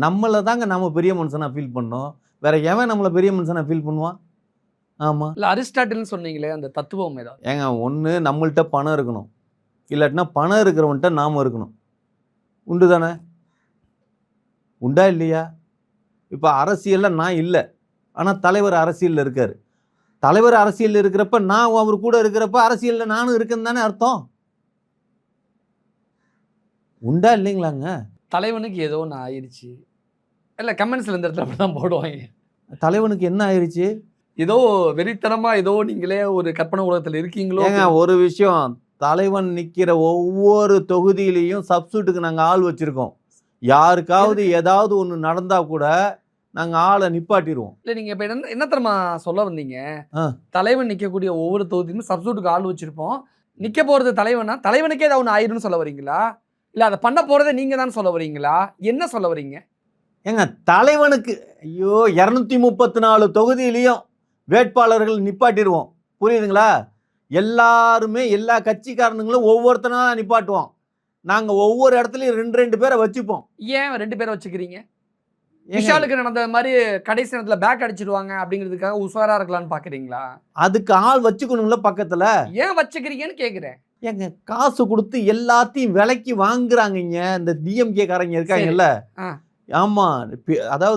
நம்மள தாங்க நம்ம பெரிய மனுஷனா ஃபீல் பண்ணோம். வேற எவன் நம்மள பெரிய மனுஷனா ஃபீல் பண்ணுவான்? ஆமா. இல்ல அரிஸ்டாட்டில்னு சொன்னீங்களே அந்த தத்துவம் ஏதாவது? ஏங்க ஒண்ணு நம்மள்ட்ட பணம் இருக்கணும். இல்லாட்டினா பணம் இருக்கிறவன்ட்ட நாம இருக்கணும். உண்டு தானே? உண்டா இல்லையா? இப்ப அரசியல்ல நான் இல்ல. ஆனா தலைவர் அரசியல்ல இருக்காரு. தலைவர் அரசியல்ல இருக்கிறப்ப நான் அவர் கூட இருக்கிறப்ப அரசியல்ல நானும் இருக்கேன்னு தானே அர்த்தம். உண்டா இல்லைங்களாங்க? தலைவனுக்கு ஏதோ ஒண்ணு ஆயிருச்சு. இல்ல கமெண்ட்ஸ்ல இந்த இடத்துல அப்படிதான் போடுவாங்க. தலைவனுக்கு என்ன ஆயிருச்சு? ஏதோ வெறித்தனமா ஏதோ நீங்களே ஒரு கற்பனை உலகத்துல இருக்கீங்களோ? ஏங்க ஒரு விஷயம், தலைவன் நிக்கிற ஒவ்வொரு தொகுதியிலையும் சப்ஸ்டியூட்டுக்கு நாங்க ஆள் வச்சிருக்கோம். யாருக்காவது ஏதாவது ஒண்ணு நடந்தா கூட நாங்க ஆளை நிப்பாட்டிடுவோம். இல்ல நீங்க இப்ப என்ன தெரியுமா சொல்ல வந்தீங்க? ஆ. தலைவன் நிக்கக்கூடிய ஒவ்வொரு தொகுதியிலும் சப்ஸ்டியூட்டுக்கு ஆள் வச்சிருப்போம். நிக்க போறது தலைவனா? தலைவனுக்கே ஏதாவது ஒண்ணு ஆயிரும்னு சொல்ல வரீங்களா? இல்ல அத பண்ண போறதே நீங்க தான் சொல்ல வரீங்களா? என்ன சொல்ல வரீங்க? ஏங்க தலைவனுக்கு ஐயோ 234 தொகுதியிலையும் வேட்பாளர்கள் நிப்பாட்டிடுவோம். புரியுதுங்களா? எல்லாருமே எல்லா கட்சிக்காரனுங்களும் ஒவ்வொருத்தனா நிப்பாட்டுவோம். நாங்க ஒவ்வொரு இடத்துலயும் 2 பேரை வச்சுப்போம். ஏன் 2 பேரை வச்சுக்கிறீங்க? ஏங்க, விஷாலுக்கு நடந்த மாதிரி கடைசி நேரத்துல பேக் அடிச்சிடுவாங்க அப்படிங்கிறதுக்காக உஷாரா இருக்கலாம்னு பாக்குறீங்களா? அதுக்கு ஆள் வச்சுக்கணும்ல பக்கத்துல. ஏன் வச்சுக்கிறீங்கன்னு கேக்குறேன். ஏங்க காசு கொடுத்து எல்லாத்தையும் விலைக்கு வாங்குறாங்கங்க இந்த டிஎம்கே காரங்க இருக்காங்கல்ல. ஆ. ஆமா. அதாவது